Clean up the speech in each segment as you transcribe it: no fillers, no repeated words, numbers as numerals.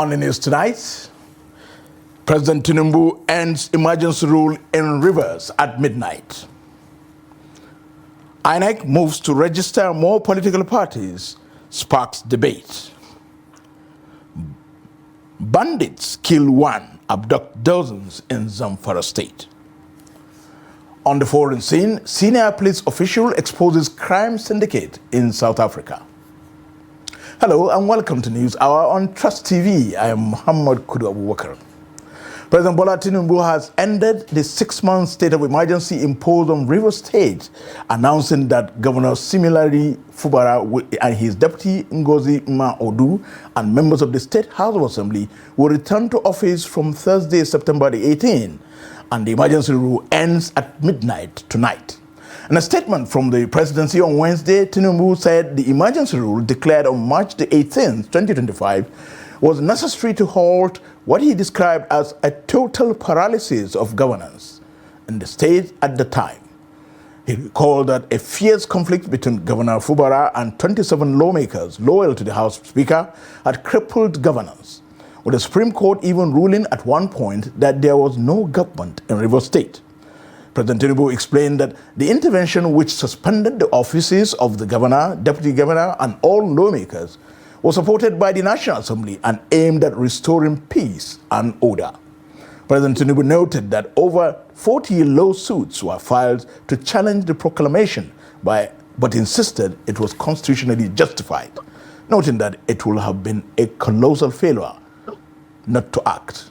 On the news tonight, President Tinubu ends emergency rule in Rivers at midnight. INEC moves to register more political parties, sparks debate. Bandits kill one, abduct dozens in Zamfara state. On the foreign scene, senior police official exposes crime syndicate in South Africa. Hello and welcome to News Hour on Trust TV. I am Muhammad Kudu Abubakar. President Bola Tinubu has ended the 6-month state of emergency imposed on Rivers State, announcing that Governor Similari Fubara and his deputy Ngozi Mma-Odu and members of the State House of Assembly will return to office from Thursday, September the 18th, and the emergency rule ends at midnight tonight. In a statement from the presidency on Wednesday, Tinubu said the emergency rule declared on March the 18th, 2025, was necessary to halt what he described as a total paralysis of governance in the state at the time. He recalled that a fierce conflict between Governor Fubara and 27 lawmakers loyal to the House Speaker had crippled governance, with the Supreme Court even ruling at one point that there was no government in Rivers State. President Tinubu explained that the intervention which suspended the offices of the governor, deputy governor, and all lawmakers was supported by the National Assembly and aimed at restoring peace and order. President Tinubu noted that over 40 lawsuits were filed to challenge the proclamation, but insisted it was constitutionally justified, noting that it would have been a colossal failure not to act.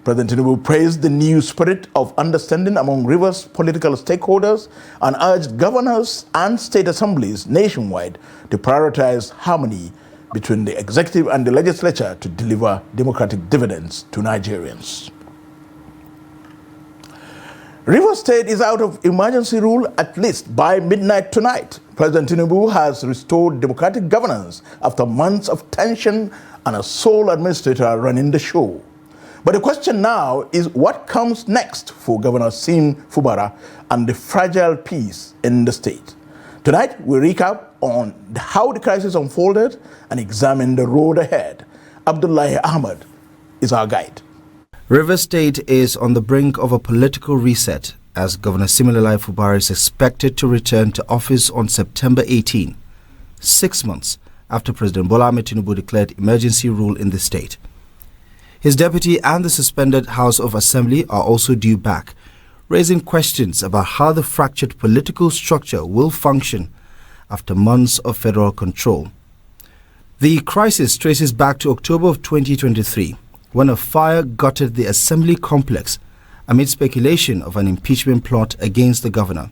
President Tinubu praised the new spirit of understanding among Rivers' political stakeholders and urged governors and state assemblies nationwide to prioritize harmony between the executive and the legislature to deliver democratic dividends to Nigerians. Rivers State is out of emergency rule at least by midnight tonight. President Tinubu has restored democratic governance after months of tension and a sole administrator running the show. But the question now is what comes next for Governor Sim Fubara and the fragile peace in the state. Tonight, we recap on how the crisis unfolded and examine the road ahead. Abdullahi Ahmed is our guide. Rivers State is on the brink of a political reset as Governor Similari Fubara is expected to return to office on September 18, 6 months after President Bola Tinubu declared emergency rule in the state. His deputy and the suspended House of Assembly are also due back, raising questions about how the fractured political structure will function after months of federal control. The crisis traces back to October of 2023, when a fire gutted the Assembly complex amid speculation of an impeachment plot against the governor.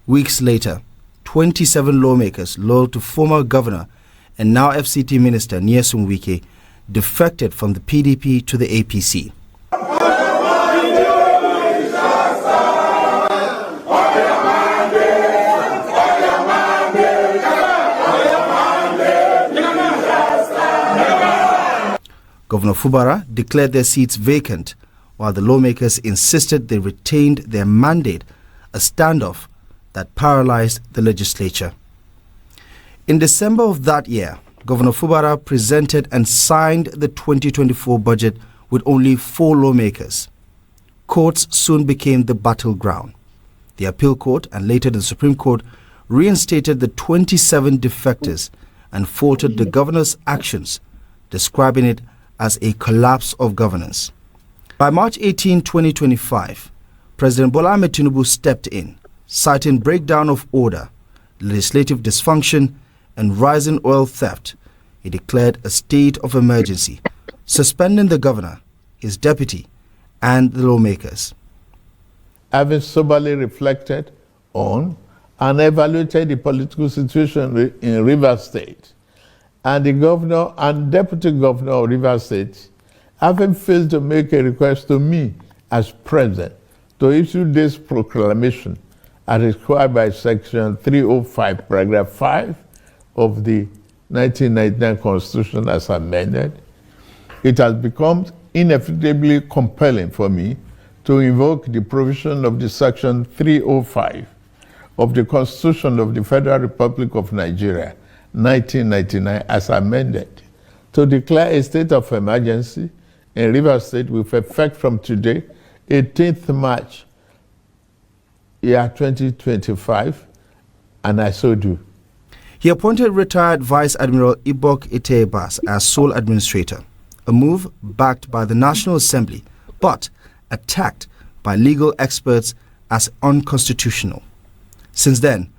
Weeks later, 27 lawmakers loyal to former governor and now FCT Minister Nyesom Wike defected from the PDP to the APC. Governor Fubara declared their seats vacant, while the lawmakers insisted they retained their mandate, a standoff that paralyzed the legislature. In December of that year, Governor Fubara presented and signed the 2024 budget with only 4 lawmakers. Courts soon became the battleground. The appeal court and later the Supreme Court reinstated the 27 defectors and faulted the governor's actions, describing it as a collapse of governance. By March 18, 2025, President Bola Tinubu stepped in, citing breakdown of order, legislative dysfunction, and rising oil theft. He declared a state of emergency, suspending the governor, his deputy, and the lawmakers. Having soberly reflected on and evaluated the political situation in Rivers State, and the governor and deputy governor of Rivers State, having failed to make a request to me as president to issue this proclamation as required by Section 305, Paragraph 5 of the 1999 Constitution as amended, it has become inevitably compelling for me to invoke the provision of the Section 305 of the Constitution of the Federal Republic of Nigeria, 1999, as amended, to declare a state of emergency in Rivers State with effect from today, 18th March, year 2025, and I so do. He appointed retired Vice Admiral Ibok Itebas as sole administrator, a move backed by the National Assembly, but attacked by legal experts as unconstitutional. Since then,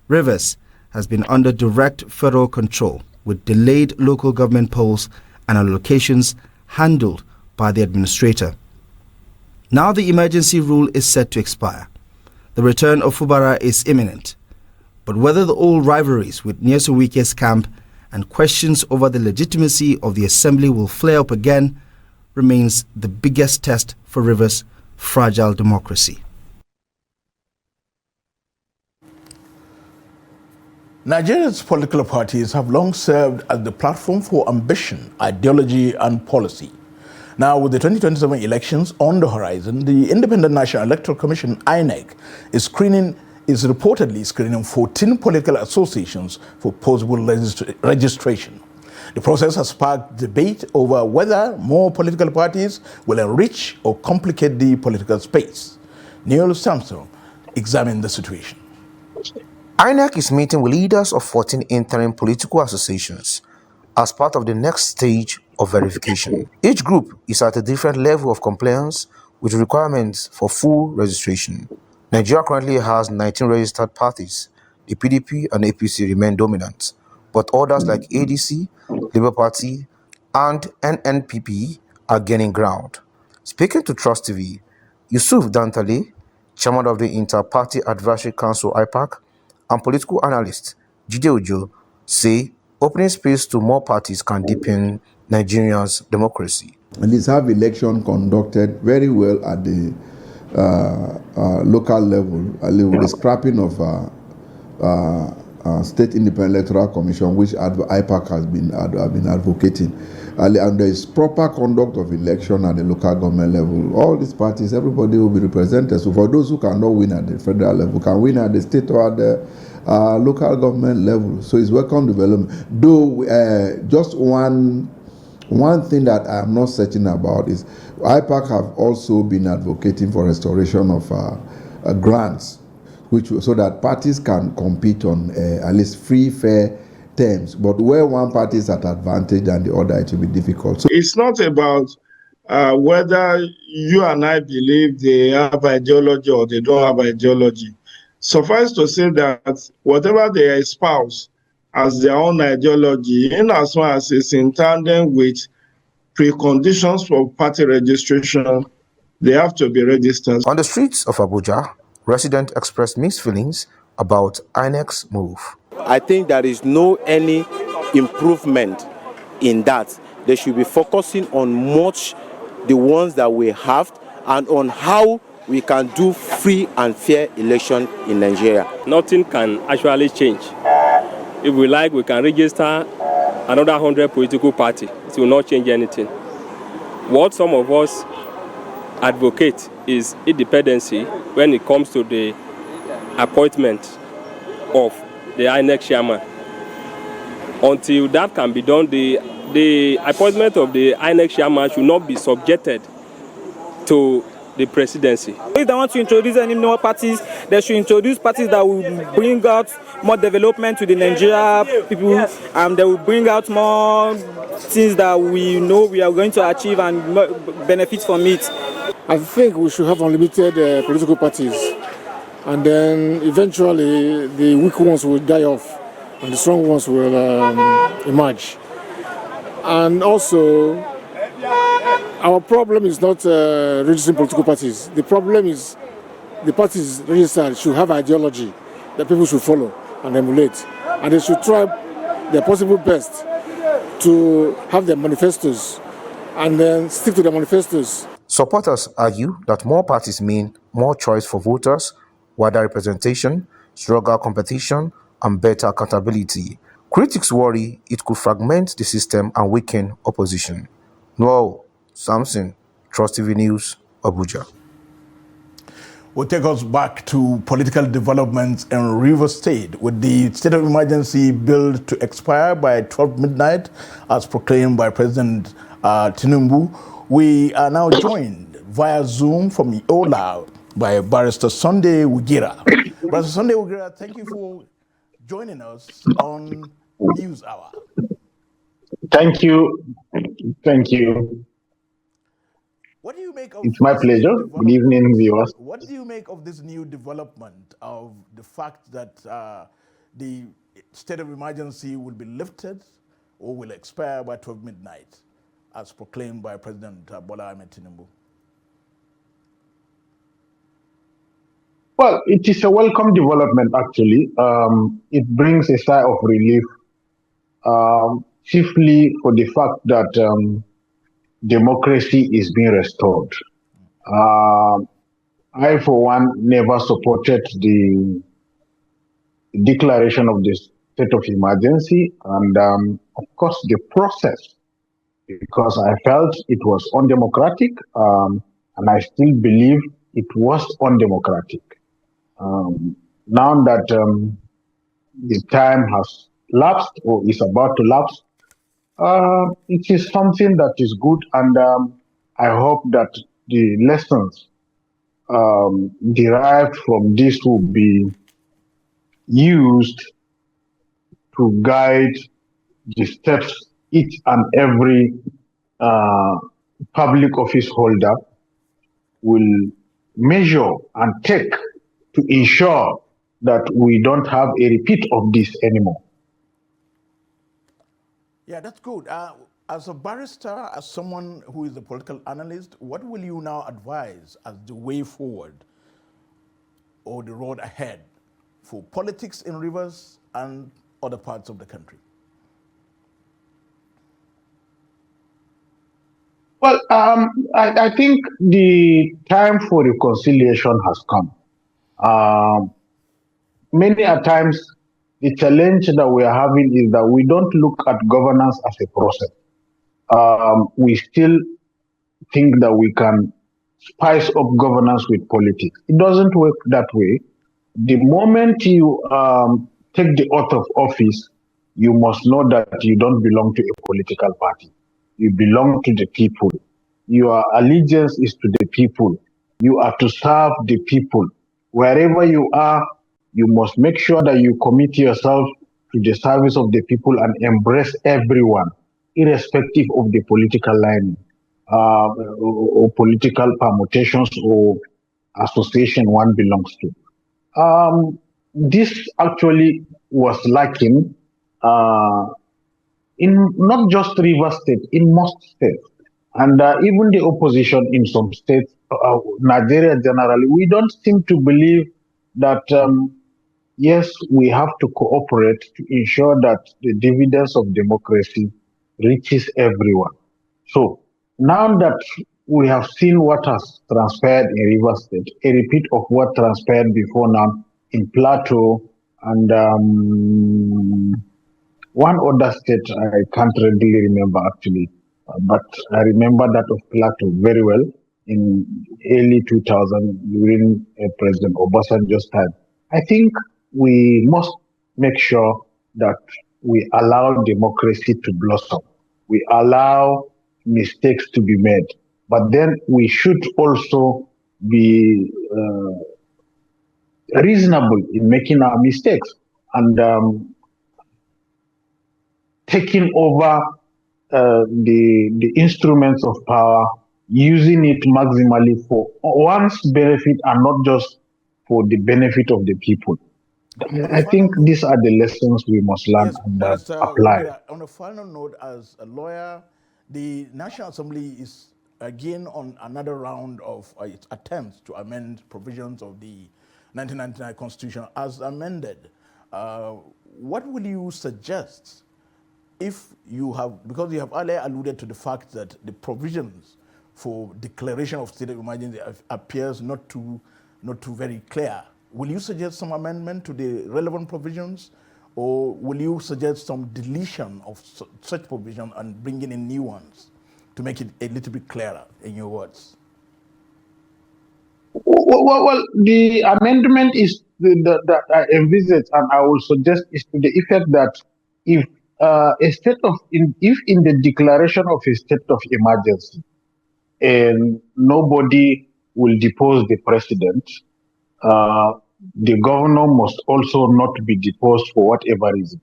Rivers has been under direct federal control, with delayed local government polls and allocations handled by the administrator. Now the emergency rule is set to expire. The return of Fubara is imminent. But whether the old rivalries with Nyesom Wike's camp and questions over the legitimacy of the assembly will flare up again remains the biggest test for Rivers' fragile democracy. Nigeria's political parties have long served as the platform for ambition, ideology, and policy. Now, with the 2027 elections on the horizon, the Independent National Electoral Commission, INEC, is reportedly screening 14 political associations for possible registration. The process has sparked debate over whether more political parties will enrich or complicate the political space. Neil Samson examined the situation. INEC is meeting with leaders of 14 interim political associations as part of the next stage of verification. Each group is at a different level of compliance with requirements for full registration. Nigeria currently has 19 registered parties. The PDP and APC remain dominant, but others like ADC, Labour Party, and NNPP are gaining ground. Speaking to Trust TV, Yusuf Dantale, chairman of the Inter-Party Advisory Council IPAC, and political analyst Jide Ojo say opening space to more parties can deepen Nigeria's democracy. And let's have election conducted very well at the local level, with the scrapping of State Independent Electoral Commission, which IPAC has been advocating. And there is proper conduct of election at the local government level. All these parties, everybody will be represented. So for those who cannot win at the federal level, can win at the state or at the local government level. So it's welcome development. Though just one thing that I'm not certain about is IPAC have also been advocating for restoration of grants, so that parties can compete on at least free, fair terms. But where one party is at advantage and the other, it will be difficult. So it's not about whether you and I believe they have ideology or they don't have ideology. Suffice to say that whatever they espouse as their own ideology, in as much as it's in tandem with preconditions for party registration, they have to be registered. On the streets of Abuja, residents expressed mixed feelings about INEC's move. I think there is no any improvement in that. They should be focusing on much the ones that we have and on how we can do free and fair election in Nigeria. Nothing can actually change. If we like, we can register another 100 political parties. It will not change anything. What some of us advocate is independency when it comes to the appointment of the INEC chairman. Until that can be done, the appointment of the INEC chairman should not be subjected to the presidency. If they want to introduce any more parties, they should introduce parties that will bring out more development to the Nigeria people, and they will bring out more things that we know we are going to achieve and benefit from it. I think we should have unlimited political parties, and then eventually the weak ones will die off and the strong ones will emerge. And also, our problem is not registering political parties. The problem is the parties registered should have ideology that people should follow and emulate. And they should try their possible best to have their manifestos and then stick to their manifestos. Supporters argue that more parties mean more choice for voters, wider representation, stronger competition, and better accountability. Critics worry it could fragment the system and weaken opposition. Noel Samson, Trust TV News, Abuja. will take us back to political developments in Rivers State, with the state of emergency bill to expire by 12 midnight, as proclaimed by President Tinubu. We are now joined via Zoom from Yola by Barrister Sunday Wigira. Barrister Sunday Wigira, thank you for joining us on News Hour. Thank you. Thank you. What do you make of It's my this new pleasure. Good evening, development? viewers. What do you make of this new development of the fact that the state of emergency will be lifted or will expire by 12 midnight, as proclaimed by President Bola Ahmed Tinubu? Well, it is a welcome development, actually. It brings a sigh of relief, chiefly for the fact that democracy is being restored. I, for one, never supported the declaration of the state of emergency, and of course, the process, because I felt it was undemocratic, and I still believe it was undemocratic. Now that the time has lapsed or is about to lapse, it is something that is good, and I hope that the lessons derived from this will be used to guide the steps each and every public office holder will measure and take to ensure that we don't have a repeat of this anymore. Yeah, that's good. As a barrister, as someone who is a political analyst, what will you now advise as the way forward or the road ahead for politics in Rivers and other parts of the country? Well, I think the time for reconciliation has come. Many a times, the challenge that we are having is that we don't look at governance as a process. We still think that we can spice up governance with politics. It doesn't work that way. The moment you take the oath of office, you must know that you don't belong to a political party. You belong to the people. Your allegiance is to the people. You are to serve the people. Wherever you are, you must make sure that you commit yourself to the service of the people and embrace everyone, irrespective of the political line or political permutations or association one belongs to. This actually was lacking in not just Rivers State, in most states. And even the opposition in some states, Nigeria generally, we don't seem to believe that, yes, we have to cooperate to ensure that the dividends of democracy reaches everyone. So now that we have seen what has transpired in Rivers State, a repeat of what transpired before now in Plateau and one other state, I can't really remember actually, but I remember that of Plateau very well in early 2000 during President Obasanjo's time. I think we must make sure that we allow democracy to blossom. We allow mistakes to be made, but then we should also be reasonable in making our mistakes and taking over the instruments of power, using it maximally for one's benefit and not just for the benefit of the people. I think these are the lessons we must learn and apply. On a final note, as a lawyer, the National Assembly is again on another round of its attempts to amend provisions of the 1999 Constitution as amended. What will you suggest if you have, because you have earlier alluded to the fact that the provisions for declaration of state of emergency appears not too very clear, will you suggest some amendment to the relevant provisions, or will you suggest some deletion of such provision and bringing in new ones to make it a little bit clearer in your words? Well, the amendment is that I envisage, and I will suggest, is to the effect that if if in the declaration of a state of emergency, and nobody will depose the president, uh, the governor must also not be deposed for whatever reason.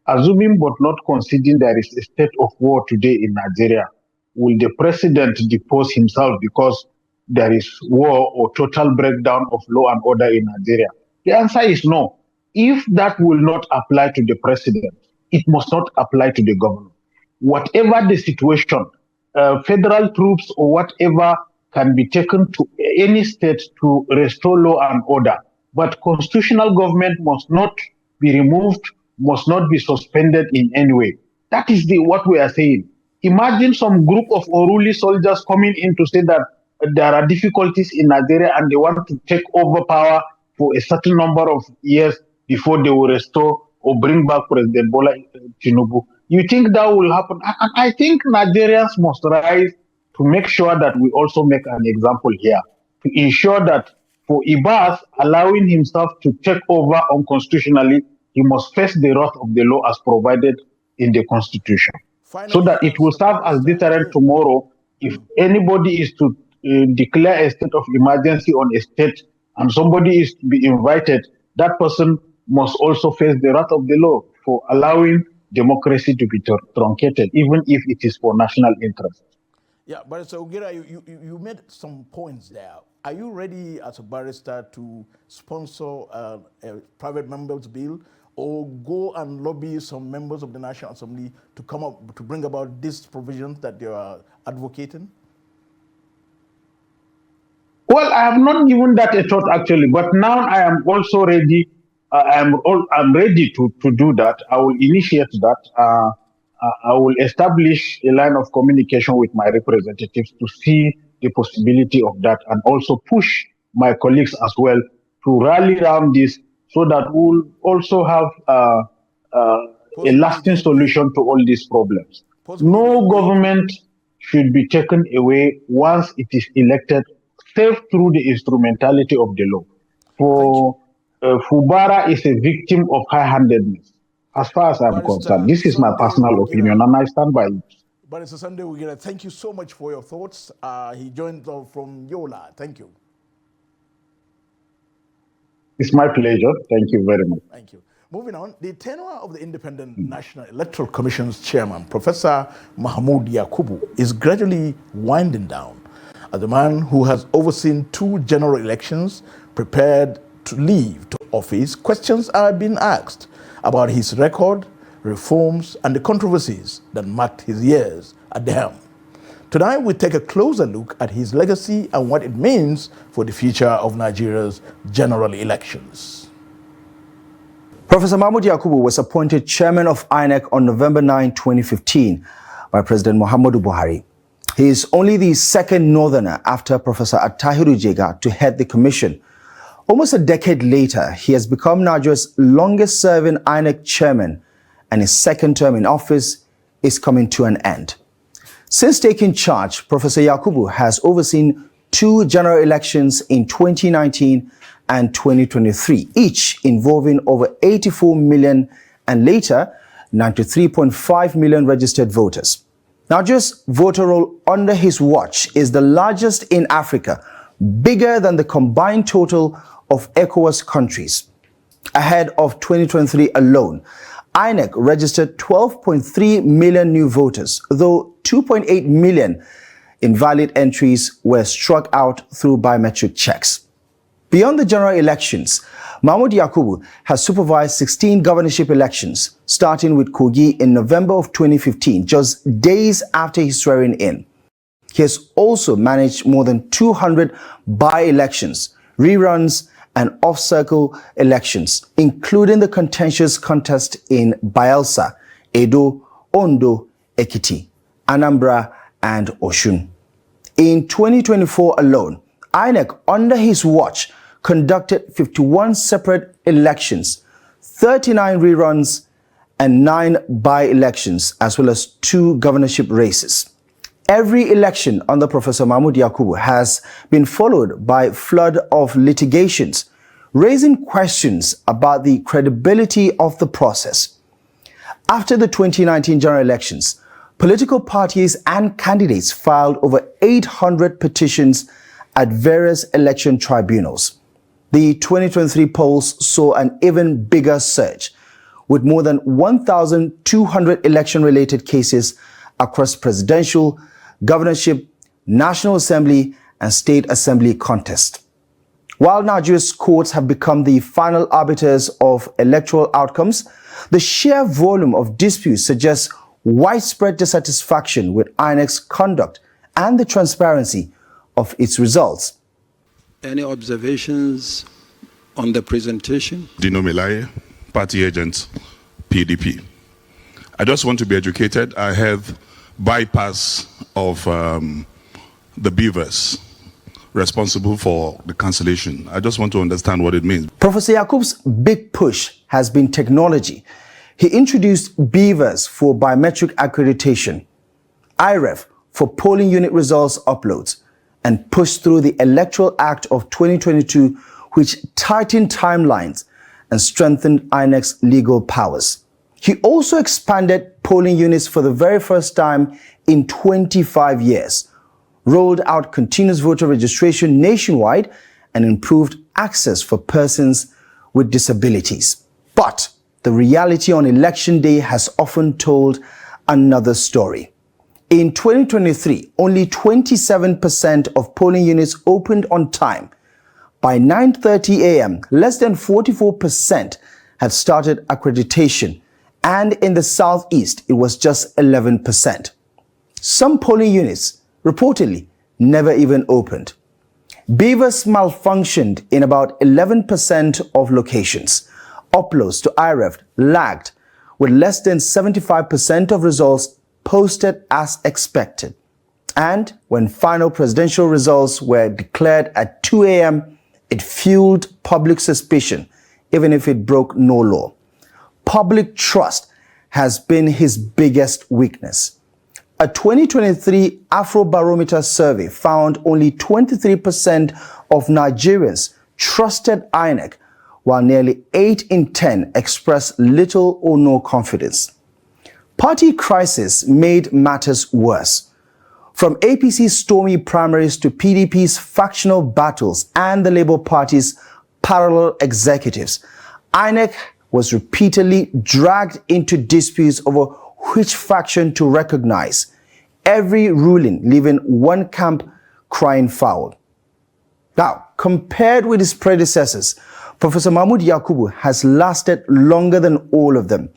Assuming but not conceding there is a state of war today in Nigeria, will the president depose himself because there is war or total breakdown of law and order in Nigeria? The answer is no. If that will not apply to the president, it must not apply to the governor. Whatever the situation, federal troops or whatever can be taken to any state to restore law and order. But constitutional government must not be removed, must not be suspended in any way. That is what we are saying. Imagine some group of unruly soldiers coming in to say that there are difficulties in Nigeria and they want to take over power for a certain number of years before they will restore or bring back President Bola Tinubu. You think that will happen? And I think Nigerians must rise to make sure that we also make an example here, to ensure that for Ibas allowing himself to take over unconstitutionally, he must face the wrath of the law as provided in the Constitution. Finally, so that it will serve as deterrent tomorrow if anybody is to declare a state of emergency on a state and somebody is to be invited, that person must also face the wrath of the law for allowing democracy to be truncated, even if it is for national interest. Yeah, but so Ogira, you made some points there. Are you ready as a barrister to sponsor a private member's bill or go and lobby some members of the National Assembly to come up to bring about these provisions that you are advocating? Well, I have not given that a thought actually, but now I am also ready. I'm ready to do that. I will initiate that. I will establish a line of communication with my representatives to see the possibility of that and also push my colleagues as well to rally around this so that we'll also have a lasting solution to all these problems. No government should be taken away once it is elected, save through the instrumentality of the law. For Fubara is a victim of high-handedness. As far as I'm concerned, this is my personal opinion, and I stand by it. But it's a Sunday Ogira. Thank you so much for your thoughts. He joined from Yola. Thank you. It's my pleasure. Thank you very much. Thank you. Moving on, the tenure of the Independent National Electoral Commission's chairman, Professor Mahmoud Yakubu, is gradually winding down. As the man who has overseen 2 general elections, prepared to leave to office, questions are being asked about his record, reforms, and the controversies that marked his years at the helm. Tonight, we take a closer look at his legacy and what it means for the future of Nigeria's general elections. Professor Mahmoud Yakubu was appointed chairman of INEC on November 9, 2015 by President Muhammadu Buhari. He is only the second northerner after Professor Attahiru Jega to head the commission. Almost a decade later, he has become Nigeria's longest-serving INEC chairman, and his second term in office is coming to an end. Since taking charge, Professor Yakubu has overseen 2 general elections in 2019 and 2023, each involving over 84 million and later 93.5 million registered voters. Nigeria's voter roll under his watch is the largest in Africa, bigger than the combined total of ECOWAS countries. Ahead of 2023 alone, INEC registered 12.3 million new voters, though 2.8 million invalid entries were struck out through biometric checks. Beyond the general elections, Mahmoud Yakubu has supervised 16 governorship elections, starting with Kogi in November of 2015, just days after his swearing in. He has also managed more than 200 by-elections, reruns, and off-circle elections, including the contentious contest in Bayelsa, Edo, Ondo, Ekiti, Anambra, and Osun. In 2024 alone, INEC, under his watch, conducted 51 separate elections, 39 reruns, and 9 by-elections, as well as 2 governorship races. Every election under Professor Mahmoud Yakubu has been followed by a flood of litigations, raising questions about the credibility of the process. After the 2019 general elections, political parties and candidates filed over 800 petitions at various election tribunals. The 2023 polls saw an even bigger surge, with more than 1,200 election-related cases across presidential, governorship, National Assembly, and State Assembly contests. While Nigeria's courts have become the final arbiters of electoral outcomes, the sheer volume of disputes suggests widespread dissatisfaction with INEC's conduct and the transparency of its results. Any observations on the presentation? Dino Melaye, party agent, PDP. I just want to be educated. I have bypass of the beavers responsible for the cancellation. I just want to understand what it means. Professor Yakub's big push has been technology. He introduced beavers for biometric accreditation, IREF for polling unit results uploads, and pushed through the Electoral Act of 2022, which tightened timelines and strengthened INEC's legal powers. He also expanded polling units for the very first time in 25 years, rolled out continuous voter registration nationwide, and improved access for persons with disabilities. But the reality on election day has often told another story. In 2023, only 27% of polling units opened on time. By 9:30 a.m., less than 44% had started accreditation, and in the southeast, it was just 11%. Some polling units reportedly never even opened. Beavers malfunctioned in about 11% of locations. Uploads to IREF lagged, with less than 75% of results posted as expected. And when final presidential results were declared at 2 a.m., it fueled public suspicion, even if it broke no law. Public trust has been his biggest weakness. A 2023 Afrobarometer survey found only 23% of Nigerians trusted INEC, while nearly 8 in 10 expressed little or no confidence. Party crisis made matters worse. From APC's stormy primaries to PDP's factional battles and the Labour Party's parallel executives, INEC was repeatedly dragged into disputes over which faction to recognize, every ruling leaving one camp crying foul. Now, compared with his predecessors, Professor Mahmoud Yakubu has lasted longer than all of them,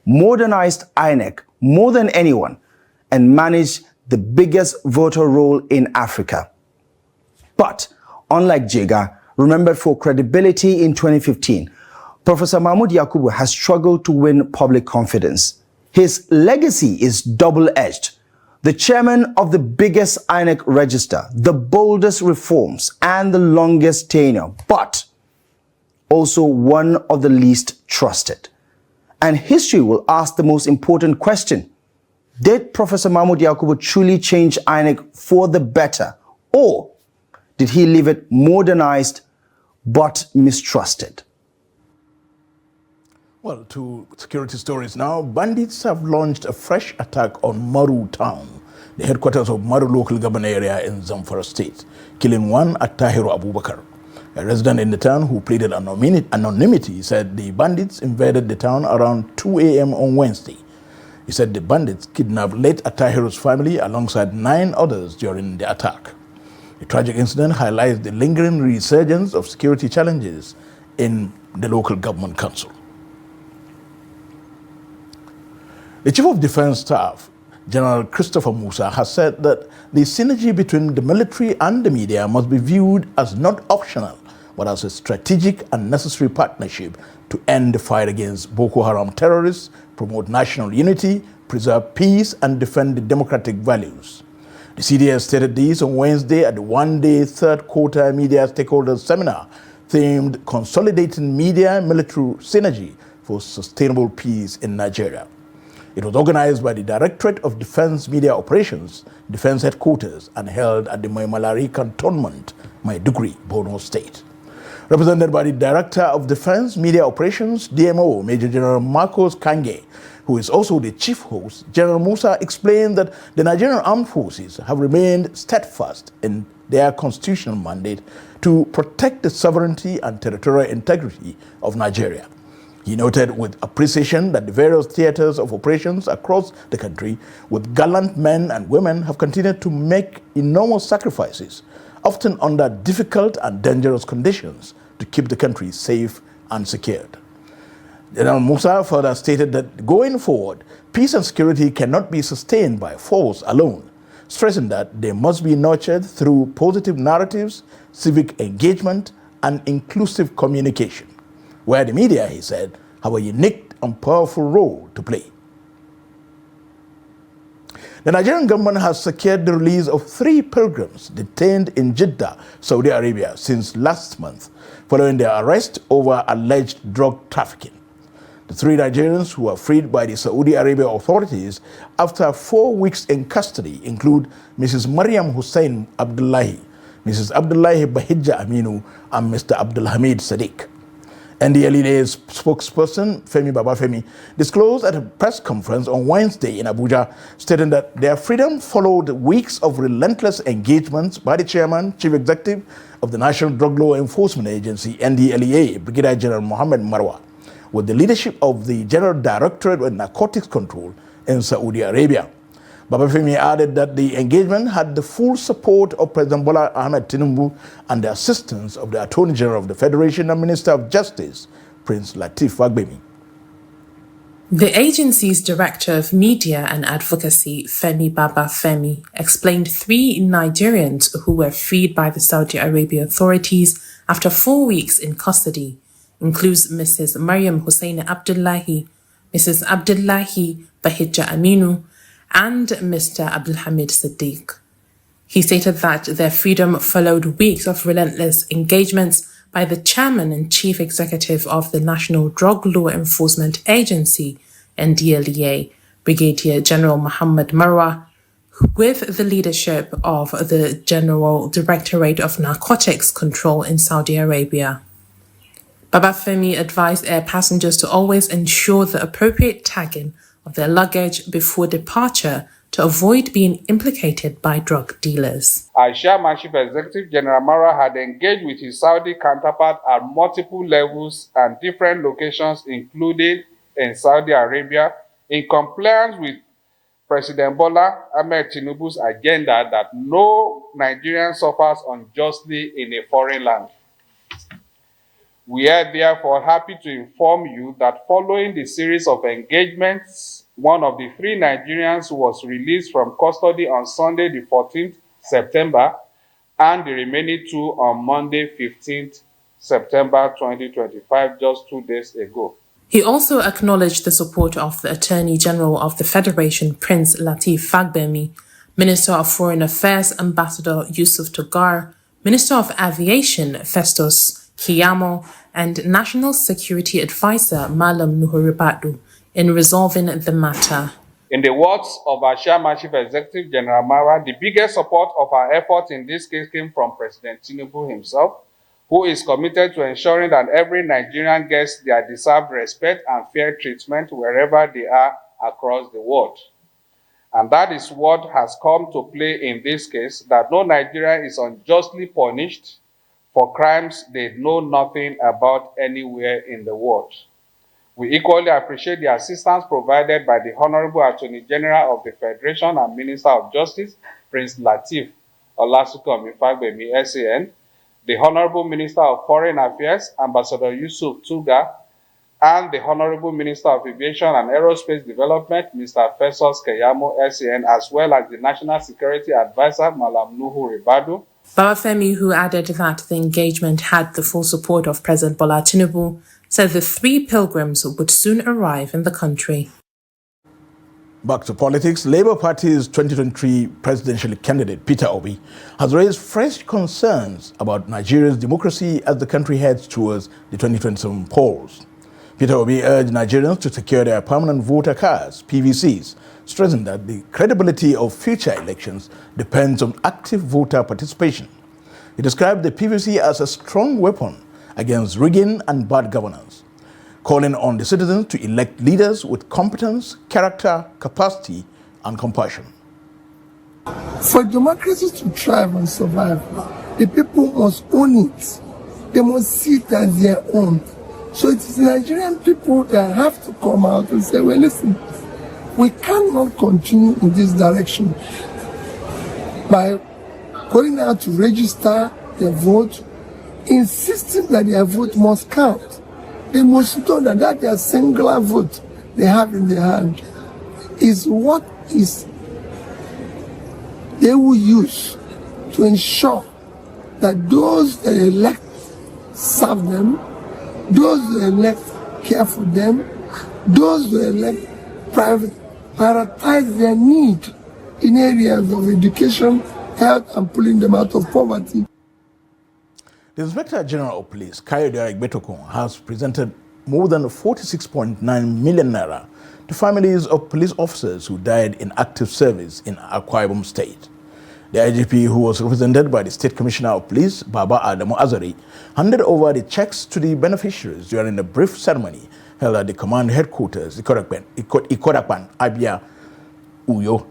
modernized INEC more than anyone, and managed the biggest voter roll in Africa. But unlike Jega, remembered for credibility in 2015, Professor Mahmoud Yakubu has struggled to win public confidence. His legacy is double-edged. The chairman of the biggest INEC register, the boldest reforms, and the longest tenure, but also one of the least trusted. And history will ask the most important question: did Professor Mahmoud Yakubu truly change INEC for the better, or did he leave it modernized but mistrusted? Well, to security stories now. Bandits have launched a fresh attack on Maru town, the headquarters of Maru local government area in Zamfara state, killing one Attahiru Abubakar. A resident in the town who pleaded anonymity said the bandits invaded the town around 2 a.m. on Wednesday. He said the bandits kidnapped late Attahiru's family alongside 9 others during the attack. The tragic incident highlights the lingering resurgence of security challenges in the local government council. The Chief of Defense Staff, General Christopher Musa, has said that the synergy between the military and the media must be viewed as not optional, but as a strategic and necessary partnership to end the fight against Boko Haram terrorists, promote national unity, preserve peace, and defend the democratic values. The CDS stated this on Wednesday at the one-day third quarter media stakeholders seminar themed Consolidating Media Military Synergy for Sustainable Peace in Nigeria. It was organized by the Directorate of Defense Media Operations, Defense Headquarters, and held at the Maimalari Cantonment, Maiduguri, Borno State. Represented by the Director of Defense Media Operations, DMO, Major General Marcos Kange, who is also the chief host, General Musa explained that the Nigerian Armed Forces have remained steadfast in their constitutional mandate to protect the sovereignty and territorial integrity of Nigeria. He noted with appreciation that the various theaters of operations across the country with gallant men and women have continued to make enormous sacrifices, often under difficult and dangerous conditions, to keep the country safe and secured. General Musa further stated that going forward, peace and security cannot be sustained by force alone, stressing that they must be nurtured through positive narratives, civic engagement, and inclusive communication, where the media, he said, have a unique and powerful role to play. The Nigerian government has secured the release of 3 pilgrims detained in Jeddah, Saudi Arabia, since last month, following their arrest over alleged drug trafficking. The 3 Nigerians who were freed by the Saudi Arabia authorities after 4 weeks in custody include Mrs. Mariam Hussein Abdullahi, Mrs. Abdullahi Bahijja Aminu, and Mr. Abdulhamid Sadiq. NDLEA's spokesperson, Femi Babafemi, disclosed at a press conference on Wednesday in Abuja, stating that their freedom followed weeks of relentless engagements by the chairman, chief executive of the National Drug Law Enforcement Agency, NDLEA, Brigadier General Mohammed Marwa, with the leadership of the General Directorate of Narcotics Control in Saudi Arabia. Babafemi added that the engagement had the full support of President Bola Ahmed Tinubu and the assistance of the Attorney General of the Federation and Minister of Justice, Prince Lateef Fagbemi. The agency's Director of Media and Advocacy, Femi Babafemi, explained 3 Nigerians who were freed by the Saudi Arabia authorities after 4 weeks in custody includes Mrs. Mariam Hussein Abdullahi, Mrs. Abdullahi Bahijja Aminu, and Mr. Abdulhamid Sadiq. He stated that their freedom followed weeks of relentless engagements by the chairman and chief executive of the National Drug Law Enforcement Agency, NDLEA, Brigadier General Mohammed Marwa, with the leadership of the General Directorate of Narcotics Control in Saudi Arabia. Babafemi advised air passengers to always ensure the appropriate tagging of their luggage before departure to avoid being implicated by drug dealers. Our Chairman Chief Executive General Marwa had engaged with his Saudi counterpart at multiple levels and different locations, including in Saudi Arabia, in compliance with President Bola Ahmed Tinubu's agenda that no Nigerian suffers unjustly in a foreign land. We are therefore happy to inform you that following the series of engagements, one of the 3 Nigerians was released from custody on Sunday, the 14th September, and the remaining 2 on Monday, 15th September 2025, just 2 days ago. He also acknowledged the support of the Attorney General of the Federation, Prince Lateef Fagbemi, Minister of Foreign Affairs, Ambassador Yusuf Togar, Minister of Aviation, Festus Kiyamo, and National Security Advisor Malam Nuhu Ribadu in resolving the matter. In the words of our Chairman Chief Executive General Marwa, the biggest support of our efforts in this case came from President Tinubu himself, who is committed to ensuring that every Nigerian gets their deserved respect and fair treatment wherever they are across the world. And that is what has come to play in this case, that no Nigerian is unjustly punished for crimes they know nothing about anywhere in the world. We equally appreciate the assistance provided by the Honorable Attorney General of the Federation and Minister of Justice, Prince Lateef Olasukomi Fagbemi, SAN, the Honorable Minister of Foreign Affairs, Ambassador Yusuf Tuga, and the Honorable Minister of Aviation and Aerospace Development, Mr. Festus Keyamo, SAN, as well as the National Security Advisor, Malam Nuhu Ribadu. Babafemi, who added that the engagement had the full support of President Bola Tinubu, said the 3 pilgrims would soon arrive in the country. Back to politics, Labour Party's 2023 presidential candidate Peter Obi has raised fresh concerns about Nigeria's democracy as the country heads towards the 2027 polls. Peter Obi urged Nigerians to secure their permanent voter cards, PVCs, stressing that the credibility of future elections depends on active voter participation. He described the PVC as a strong weapon against rigging and bad governance, calling on the citizens to elect leaders with competence, character, capacity, and compassion. For democracy to thrive and survive, the people must own it. They must see it as their own. So it is the Nigerian people that have to come out and say, well, listen, we cannot continue in this direction by going out to register their vote, insisting that their vote must count. They must know that their singular vote they have in their hand is what is they will use to ensure that those they elect serve them, those they elect care for them, those they elect prioritize their need in areas of education, health, and pulling them out of poverty. The Inspector General of Police, Kayode Betokun, has presented more than 46.9 million naira to families of police officers who died in active service in Akwa Ibom State. The IGP, who was represented by the State Commissioner of Police, Baba Adamu Azari, handed over the checks to the beneficiaries during a brief ceremony held at the command headquarters, Ikodapan, Abia, Uyo.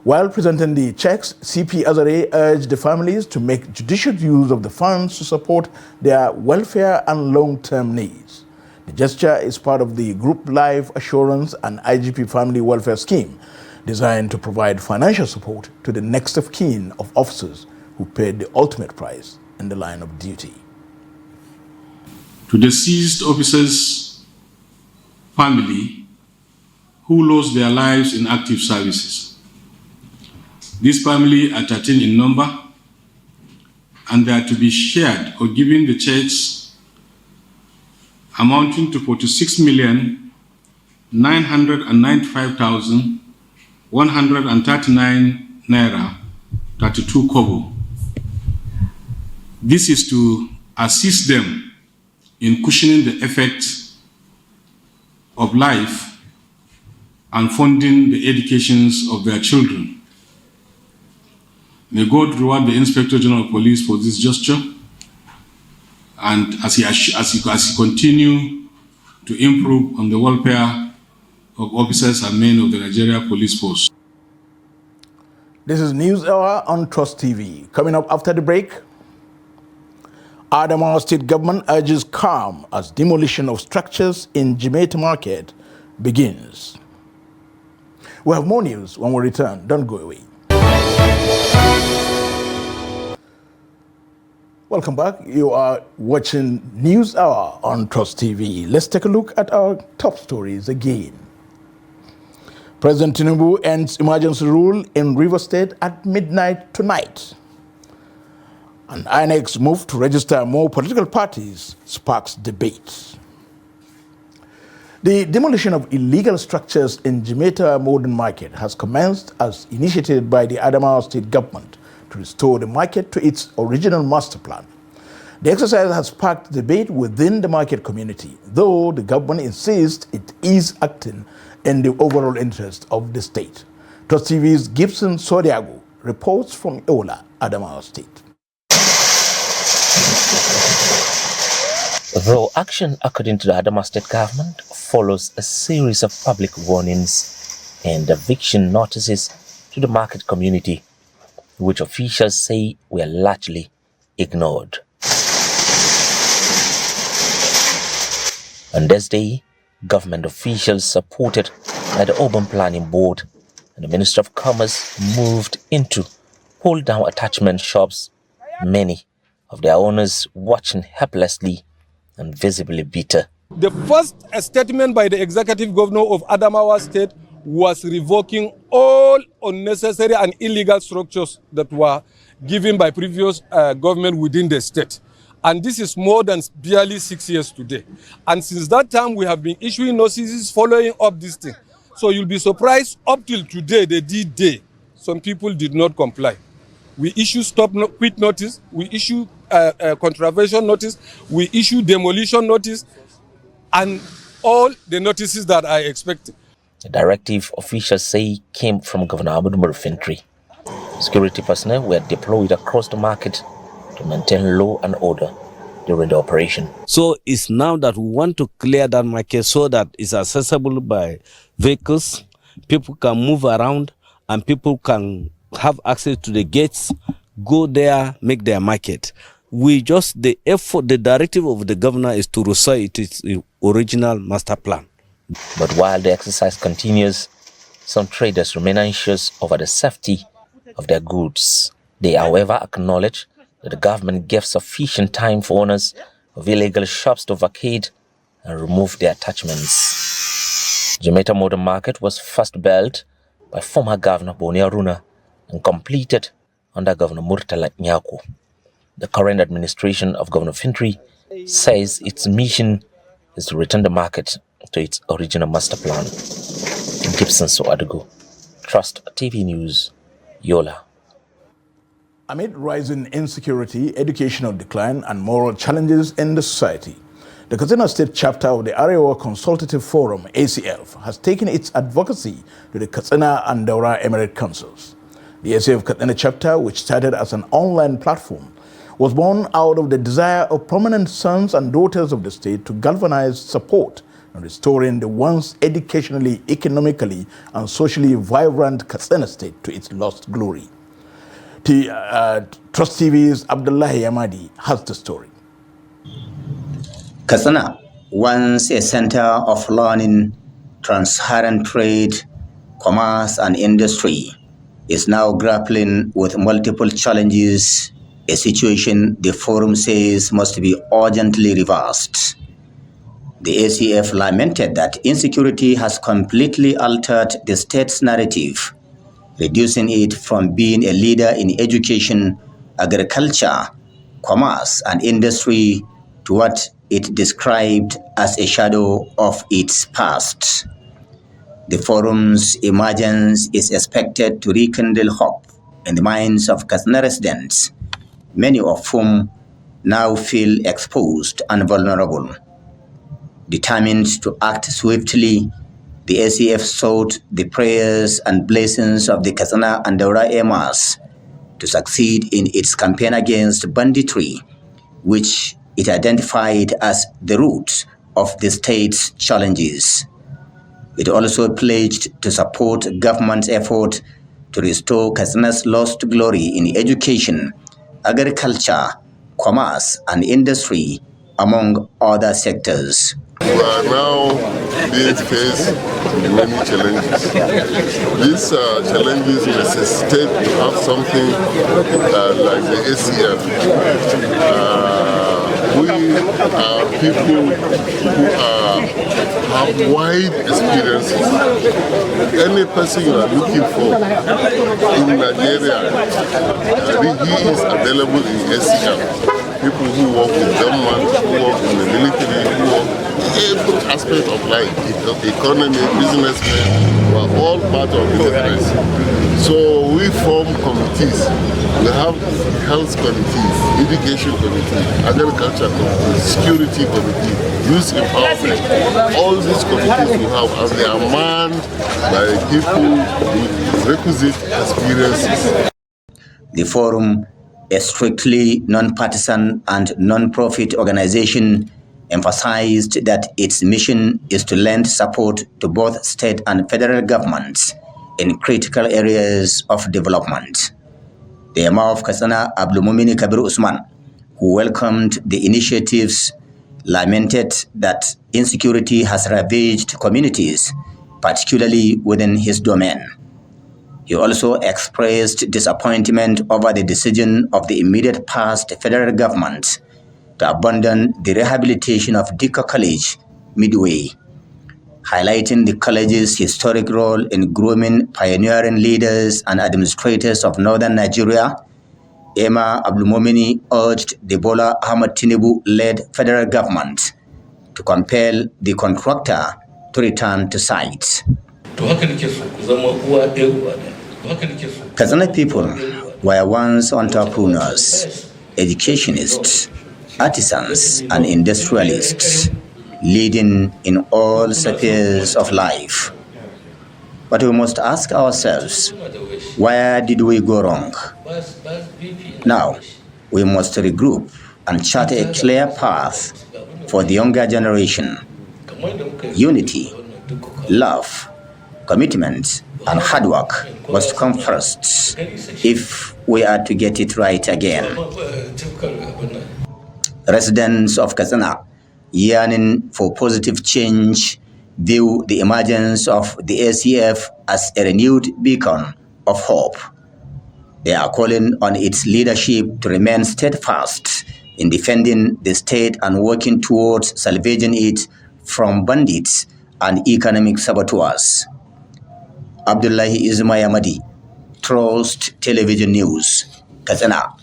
While presenting the checks, CP Azare urged the families to make judicious use of the funds to support their welfare and long-term needs. The gesture is part of the Group Life Assurance and IGP Family Welfare Scheme, designed to provide financial support to the next of kin of officers who paid the ultimate price in the line of duty. To deceased officers' family who lost their lives in active services. This family are 13 in number, and they are to be shared or given the checks amounting to 46,995,139 naira 32 kobo. This is to assist them in cushioning the effects of life and funding the educations of their children. May God reward the Inspector General of Police for this gesture, and as he continue to improve on the welfare of officers and men of the Nigeria Police Force. This is News Hour on Trust TV. Coming up after the break, Adamawa State Government urges calm as demolition of structures in Jimeta Market begins. We have more news when we return. Don't go away. Welcome back. You are watching News Hour on Trust TV. Let's take a look at our top stories again. President Tinubu ends emergency rule in River State at midnight tonight. And INEC's move to register more political parties sparks debate. The demolition of illegal structures in Jimeta Modern Market has commenced as initiated by the Adamawa State Government to restore the market to its original master plan. The exercise has sparked debate within the market community, though the government insists it is acting in the overall interest of the state. Trust TV's Gibson Sodiago reports from Ola, Adamawa State. Though action, according to the Adamawa State Government, follows a series of public warnings and eviction notices to the market community, which officials say were largely ignored. On this day, government officials supported by the Urban Planning Board and the Minister of Commerce moved in to pull down attachment shops, many of their owners watching helplessly and visibly bitter. The first statement by the Executive Governor of Adamawa State was revoking all unnecessary and illegal structures that were given by previous government within the state. And this is more than barely 6 years today. And since that time, we have been issuing notices following up this thing. So you'll be surprised, up till today, the D-Day, some people did not comply. We issue quit notice, we issue contravention notice, we issue demolition notice, and all the notices that I expected. The directive officials say came from Governor Ahmadu Murfintri. Security personnel were deployed across the market to maintain law and order during the operation. So it's now that we want to clear that market so that it's accessible by vehicles, people can move around, and people can have access to the gates, go there, make their market. The directive of the governor is to restore its original master plan. But while the exercise continues, some traders remain anxious over the safety of their goods. They, however, acknowledge that the government gave sufficient time for owners of illegal shops to vacate and remove their attachments. Jamaica Modern Market was first built by former Governor Boni Aruna and completed under Governor Murtala Nyako. The current administration of Governor Fintri says its mission is to return the market to its original master plan. Gibson Soadugo, Trust TV News, Yola. Amid rising insecurity, educational decline, and moral challenges in the society, the Katsina State chapter of the Arewa Consultative Forum, ACF, has taken its advocacy to the Katsina and Daura Emirate Councils. The ACF Katsina chapter, which started as an online platform, was born out of the desire of prominent sons and daughters of the state to galvanize support in restoring the once educationally, economically, and socially vibrant Katsina State to its lost glory. Trust TV's Abdullahi Yamadi has the story. Katsina, once a center of learning, transparent trade, commerce, and industry, is now grappling with multiple challenges, a situation the forum says must be urgently reversed. The ACF lamented that insecurity has completely altered the state's narrative, reducing it from being a leader in education, agriculture, commerce, and industry to what it described as a shadow of its past. The forum's emergence is expected to rekindle hope in the minds of Katsina residents, many of whom now feel exposed and vulnerable. Determined to act swiftly, the ACF sought the prayers and blessings of the Katsina and Daura Emirs to succeed in its campaign against banditry, which it identified as the root of the state's challenges. It also pledged to support government's effort to restore Katsina's lost glory in education, agriculture, commerce, and industry, among other sectors. We are now being faced with many challenges. These challenges necessitate to have something like the ACF. We are people who have wide experiences. Any person you are looking for in Nigeria, he is available in ACF. People who work with government, who work in the military, who work in every aspect of life, economy, businessmen, we are all part of the business. So we form committees. We have health committees, education committee, agriculture committee, security committee, youth empowerment. All these committees we have, and they are manned by people with requisite experiences. The forum, a strictly non-partisan and non-profit organization, emphasized that its mission is to lend support to both state and federal governments in critical areas of development. The Emir of Katsina, Abdulmumini Kabir Usman, who welcomed the initiatives, lamented that insecurity has ravaged communities, particularly within his domain. He also expressed disappointment over the decision of the immediate past federal government to abandon the rehabilitation of Dika College midway, highlighting the college's historic role in grooming pioneering leaders and administrators of northern Nigeria. Emir Abdulmumini urged the Bola Ahmed Tinubu-led federal government to compel the contractor to return to site. Katsina people were once entrepreneurs, educationists, artisans, and industrialists, leading in all spheres of life. But we must ask ourselves, where did we go wrong? Now, we must regroup and chart a clear path for the younger generation. Unity, love, commitment, and hard work must come first if we are to get it right again. Residents of Katsina, yearning for positive change, view the emergence of the ACF as a renewed beacon of hope. They are calling on its leadership to remain steadfast in defending the state and working towards salvaging it from bandits and economic saboteurs. Abdullahi Ismayamadi, Trust Television News, Katsina.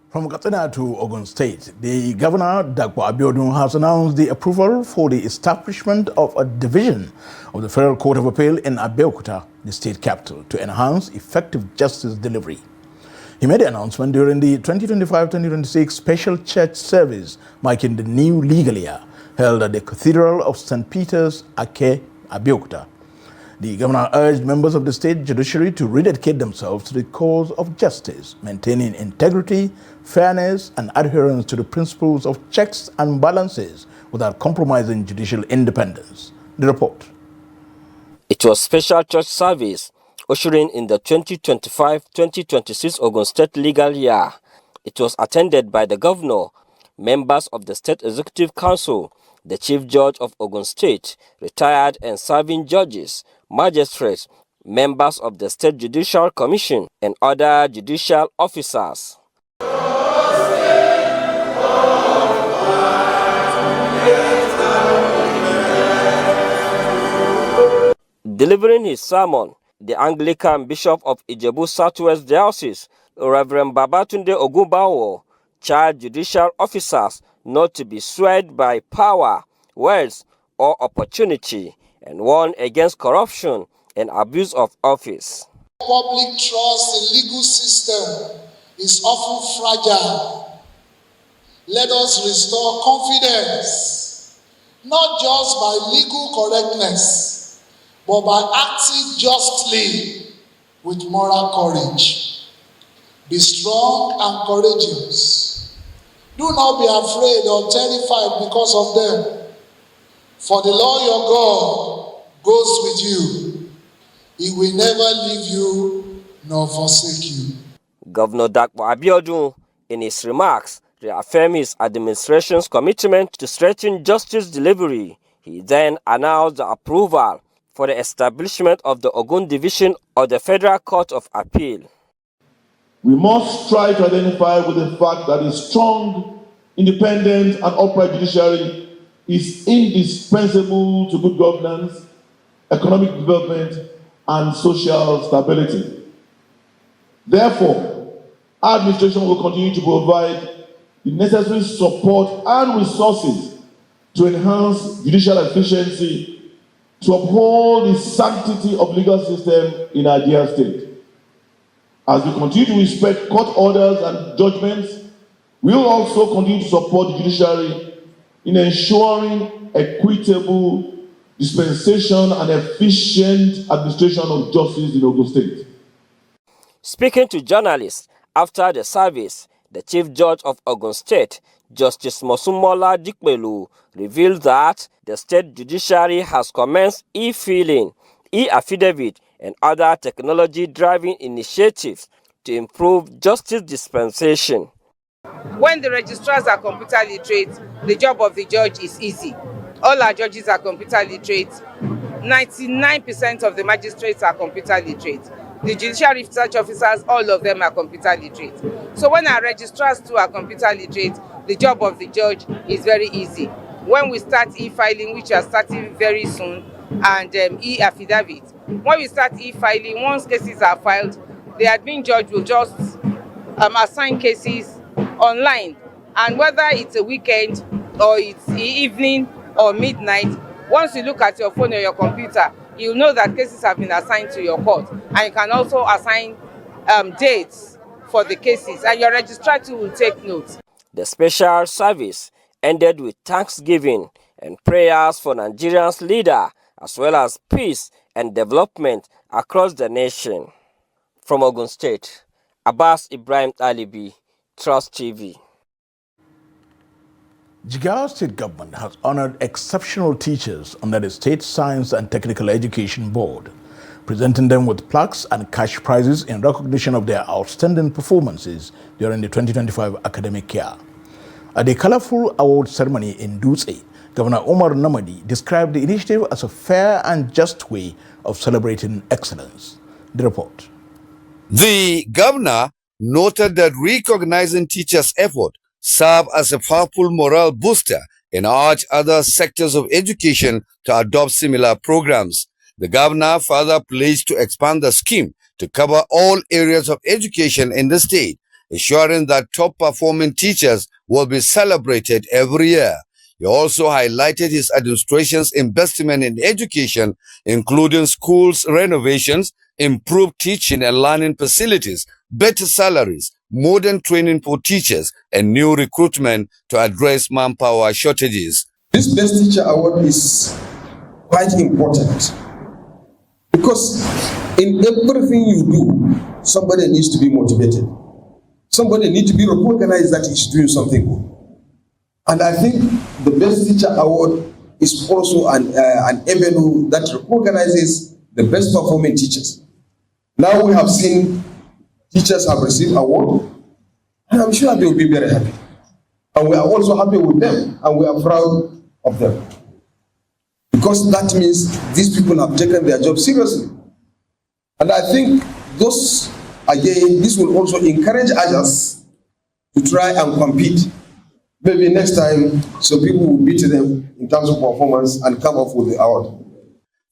From Katsina to Ogun State, the Governor, Dakpo Abiodun, has announced the approval for the establishment of a division of the Federal Court of Appeal in Abeokuta, the state capital, to enhance effective justice delivery. He made the announcement during the 2025-2026 special church service marking the new legal year held at the Cathedral of St. Peter's, Ake, Abeokuta. The governor urged members of the state judiciary to rededicate themselves to the cause of justice, maintaining integrity, fairness, and adherence to the principles of checks and balances without compromising judicial independence. The report. It was special church service ushering in the 2025-2026 Ogun State legal year. It was attended by the governor, members of the State Executive Council, the Chief Judge of Ogun State, retired and serving judges, magistrates, members of the State Judicial Commission, and other judicial officers. Delivering his sermon, the Anglican Bishop of Ijebu Southwest Diocese, Reverend Babatunde Ogunbawo, charged judicial officers not to be swayed by power, wealth, or opportunity, and warned against corruption and abuse of office. Public trust in legal system is often fragile. Let us restore confidence, not just by legal correctness, but by acting justly with moral courage. Be strong and courageous. Do not be afraid or terrified because of them. For the Lord your God goes with you. He will never leave you nor forsake you. Governor Dakpo Abiodun, in his remarks, reaffirmed his administration's commitment to strengthen justice delivery. He then announced the approval for the establishment of the Ogun Division of the Federal Court of Appeal. We must try to identify with the fact that a strong, independent, and upright judiciary is indispensable to good governance, economic development, and social stability. Therefore, our administration will continue to provide the necessary support and resources to enhance judicial efficiency, to uphold the sanctity of legal system in our dear state. As we continue to respect court orders and judgments, we will also continue to support the judiciary in ensuring equitable dispensation and efficient administration of justice in Ogun State. Speaking to journalists after the service, the Chief Judge of Ogun State, Justice Mosumola Dikpelu, revealed that the state judiciary has commenced e-filing, e-affidavit, and other technology-driving initiatives to improve justice dispensation. When the registrars are computer literate, the job of the judge is easy. All our judges are computer literate. 99% of the magistrates are computer literate. The judicial research officers, all of them are computer literate. So when our registrars too are computer literate, the job of the judge is very easy. When we start e-filing, which are starting very soon, and e-affidavit, when we start e-filing, once cases are filed, the admin judge will just assign cases online, and whether it's a weekend or it's evening or midnight, once you look at your phone or your computer, you know that cases have been assigned to your court, and you can also assign dates for the cases, and your registrar too will take notes. The special service ended with thanksgiving and prayers for Nigeria's leader, as well as peace and development across the nation. From Ogun State, Abbas Ibrahim Talibi, Trust TV. Jigawa State Government has honored exceptional teachers under the State Science and Technical Education Board, presenting them with plaques and cash prizes in recognition of their outstanding performances during the 2025 academic year. At the colorful award ceremony in Dutse, Governor Omar Namadi described the initiative as a fair and just way of celebrating excellence. The report. The governor noted that recognizing teachers' effort serve as a powerful morale booster and urged other sectors of education to adopt similar programs. The governor further pledged to expand the scheme to cover all areas of education in the state, ensuring that top-performing teachers will be celebrated every year. He also highlighted his administration's investment in education, including schools renovations, improved teaching and learning facilities, better salaries, modern training for teachers, and new recruitment to address manpower shortages. This Best Teacher Award is quite important because in everything you do, somebody needs to be motivated. Somebody needs to be recognized that he's doing something good. And I think the Best Teacher Award is also an avenue that recognizes the best performing teachers. Now we have seen teachers have received award, and I'm sure they will be very happy. And we are also happy with them, and we are proud of them. Because that means these people have taken their job seriously. And I think this will also encourage others to try and compete. Maybe next time, so people will beat them in terms of performance and come up with the award.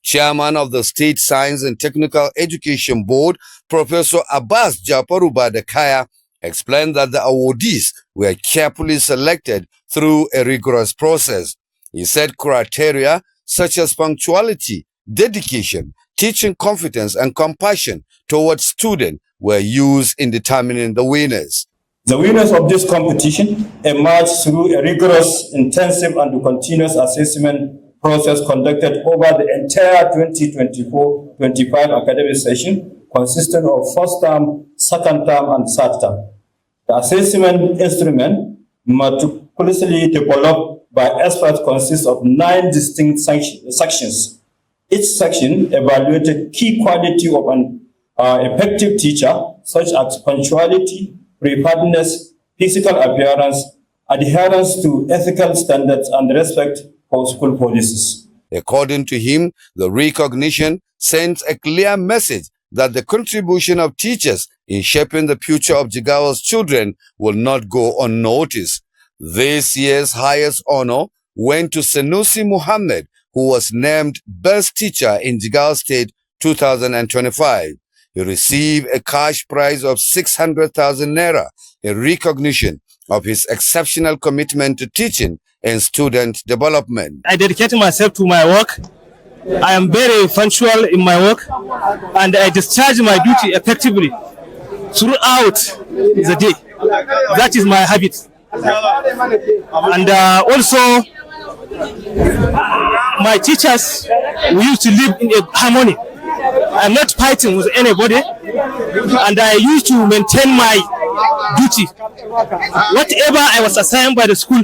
Chairman of the State Science and Technical Education Board, Professor Abbas Japaruba Dekaya, explained that the awardees were carefully selected through a rigorous process. He said criteria such as punctuality, dedication, teaching confidence, and compassion towards students were used in determining the winners. The winners of this competition emerged through a rigorous, intensive, and continuous assessment process conducted over the entire 2024-25 academic session, consisting of first term, second term, and third term. The assessment instrument, meticulously developed by experts, consists of 9 distinct sections. Each section evaluated key quality of an effective teacher, such as punctuality, preparedness, physical appearance, adherence to ethical standards, and respect for school policies. According to him, the recognition sends a clear message that the contribution of teachers in shaping the future of Jigawa's children will not go unnoticed. This year's highest honor went to Sanusi Muhammad, who was named Best Teacher in Jigawa State 2025. He received a cash prize of 600,000 naira in recognition of his exceptional commitment to teaching and student development. I dedicate myself to my work. I am very punctual in my work, and I discharge my duty effectively throughout the day. That is my habit. And also, my teachers, we used to live in a harmony. I'm not fighting with anybody, and I used to maintain my duty. Whatever I was assigned by the school,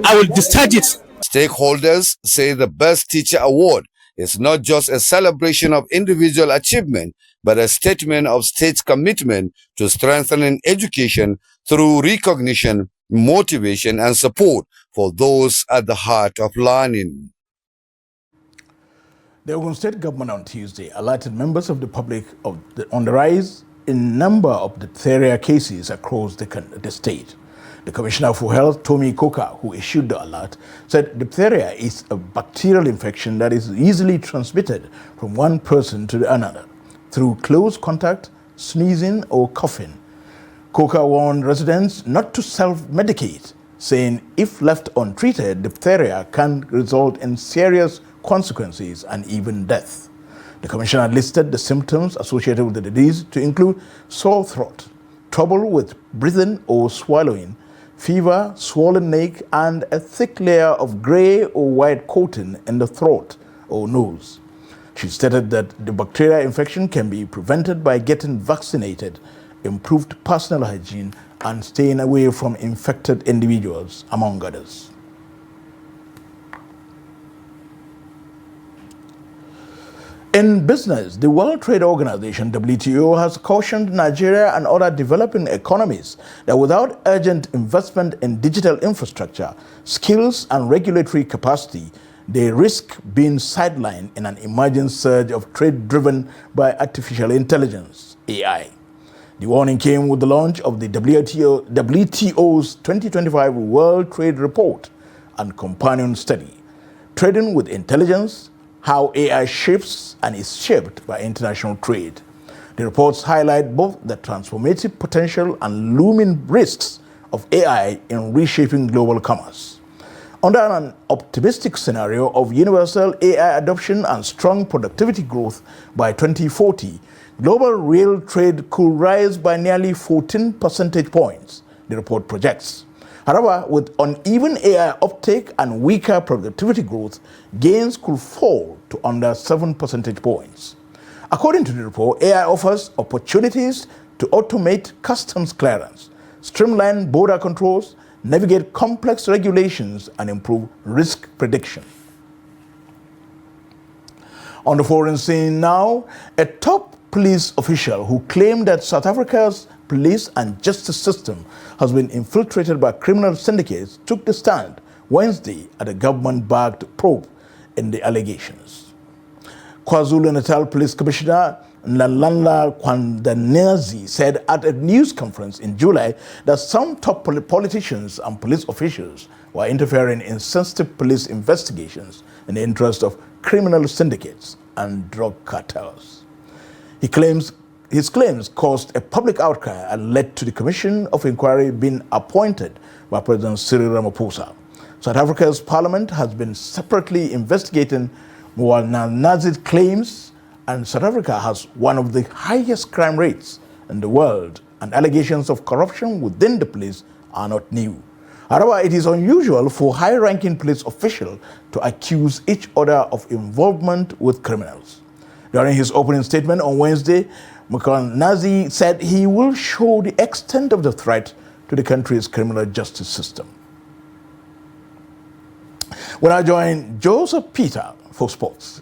I will discharge it. Stakeholders say the Best Teacher Award is not just a celebration of individual achievement, but a statement of state's commitment to strengthening education through recognition, motivation, and support for those at the heart of learning. The Ogun State government on Tuesday alerted members of the public on the rise in number of diphtheria cases across the state. The Commissioner for Health, Tommy Koka, who issued the alert, said diphtheria is a bacterial infection that is easily transmitted from one person to another through close contact, sneezing, or coughing. Koka warned residents not to self-medicate, saying if left untreated, diphtheria can result in serious consequences and even death. The Commissioner listed the symptoms associated with the disease to include sore throat, trouble with breathing or swallowing, fever, swollen neck, and a thick layer of gray or white coating in the throat or nose. She stated that the bacterial infection can be prevented by getting vaccinated, improved personal hygiene, and staying away from infected individuals, among others. In business, the World Trade Organization, WTO, has cautioned Nigeria and other developing economies that without urgent investment in digital infrastructure, skills, and regulatory capacity, they risk being sidelined in an emerging surge of trade driven by artificial intelligence, AI. The warning came with the launch of the WTO's 2025 World Trade Report and companion study, Trading with Intelligence, How AI Shapes and is Shaped by International Trade. The reports highlight both the transformative potential and looming risks of AI in reshaping global commerce. Under an optimistic scenario of universal AI adoption and strong productivity growth by 2040, global real trade could rise by nearly 14 percentage points, the report projects. However, with uneven AI uptake and weaker productivity growth, gains could fall to under 7 percentage points. According to the report, AI offers opportunities to automate customs clearance, streamline border controls, navigate complex regulations, and improve risk prediction. On the foreign scene now, a top police official who claimed that South Africa's police and justice system has been infiltrated by criminal syndicates took the stand Wednesday at a government-backed probe in the allegations. KwaZulu-Natal Police Commissioner Nlalala Kwandanezi said at a news conference in July that some top politicians and police officials were interfering in sensitive police investigations in the interest of criminal syndicates and drug cartels. His claims caused a public outcry and led to the Commission of Inquiry being appointed by President Cyril Ramaphosa. South Africa's parliament has been separately investigating Mwanazi's claims, and South Africa has one of the highest crime rates in the world, and allegations of corruption within the police are not new. However, it is unusual for high-ranking police officials to accuse each other of involvement with criminals. During his opening statement on Wednesday, Mwanazi said he will show the extent of the threat to the country's criminal justice system. When I join Joseph Peter for sports.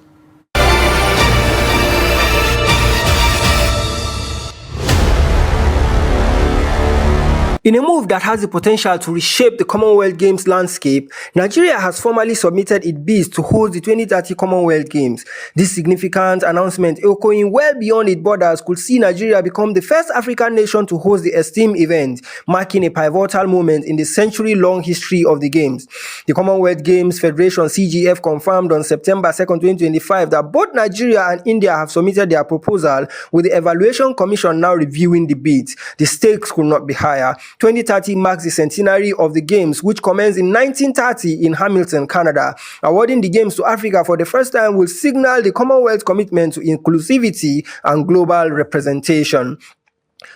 In a move that has the potential to reshape the Commonwealth Games landscape, Nigeria has formally submitted its bids to host the 2030 Commonwealth Games. This significant announcement, echoing well beyond its borders, could see Nigeria become the first African nation to host the esteemed event, marking a pivotal moment in the century-long history of the Games. The Commonwealth Games Federation (CGF) confirmed on September 2, 2025 that both Nigeria and India have submitted their proposal, with the Evaluation Commission now reviewing the bids. The stakes could not be higher. 2030 marks the centenary of the Games, which commenced in 1930 in Hamilton, Canada. Awarding the Games to Africa for the first time will signal the Commonwealth's commitment to inclusivity and global representation.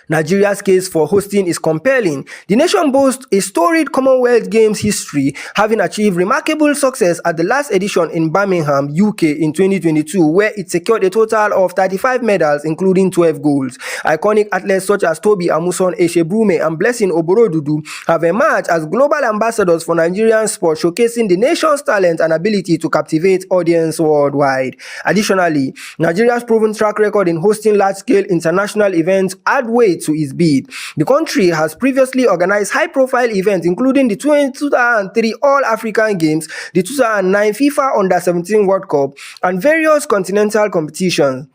Nigeria's case for hosting is compelling. The nation boasts a storied Commonwealth Games history, having achieved remarkable success at the last edition in Birmingham, UK in 2022, where it secured a total of 35 medals, including 12 golds. Iconic athletes such as Toby Amuson, Eshebrume, and Blessing Oborodudu have emerged as global ambassadors for Nigerian sport, showcasing the nation's talent and ability to captivate audience worldwide. Additionally, Nigeria's proven track record in hosting large-scale international events add weight to its bid. The country has previously organized high-profile events, including the 2003 All-African Games, the 2009 FIFA Under-17 World Cup, and various continental competitions.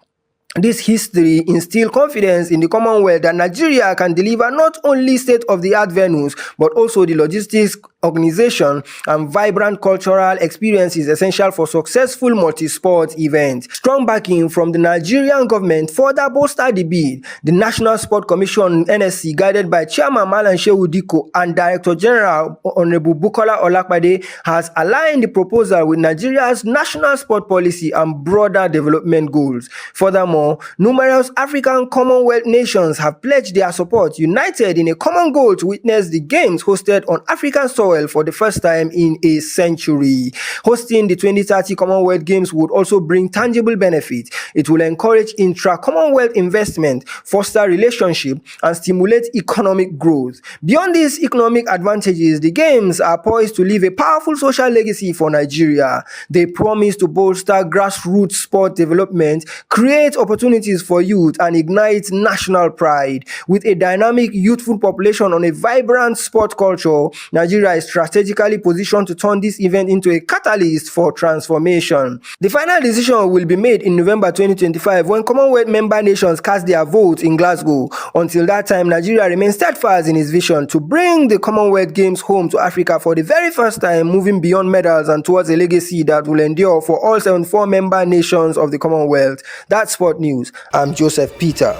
This history instills confidence in the Commonwealth that Nigeria can deliver not only state-of-the-art venues, but also the logistics organization and vibrant cultural experiences essential for successful multi-sport events. Strong backing from the Nigerian government further bolstered the bid. The National Sport Commission (NSC), guided by Chairman Malam Shehu Diko and Director General Honorable Bukola Olakpade, has aligned the proposal with Nigeria's national sport policy and broader development goals. Furthermore, numerous African Commonwealth nations have pledged their support, united in a common goal to witness the Games hosted on African soil for the first time in a century. Hosting the 2030 Commonwealth Games would also bring tangible benefits. It will encourage intra-Commonwealth investment, foster relationship, and stimulate economic growth. Beyond these economic advantages, the Games are poised to leave a powerful social legacy for Nigeria. They promise to bolster grassroots sport development, create opportunities for youth, and ignite national pride. With a dynamic, youthful population on a vibrant sport culture, Nigeria is strategically positioned to turn this event into a catalyst for transformation. The final decision will be made in November 2025 when Commonwealth member nations cast their votes in Glasgow. Until that time, Nigeria remains steadfast in its vision to bring the Commonwealth Games home to Africa for the very first time, moving beyond medals and towards a legacy that will endure for all 74 member nations of the Commonwealth. That's Sport News. I'm Joseph Peter.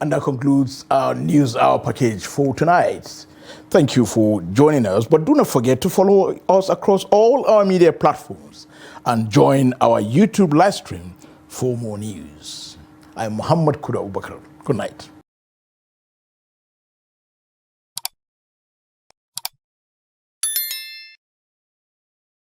And that concludes our News Hour package for tonight. Thank you for joining us, but do not forget to follow us across all our media platforms and join our YouTube live stream for more news. I'm Muhammad Kuda Ubakar. Good night.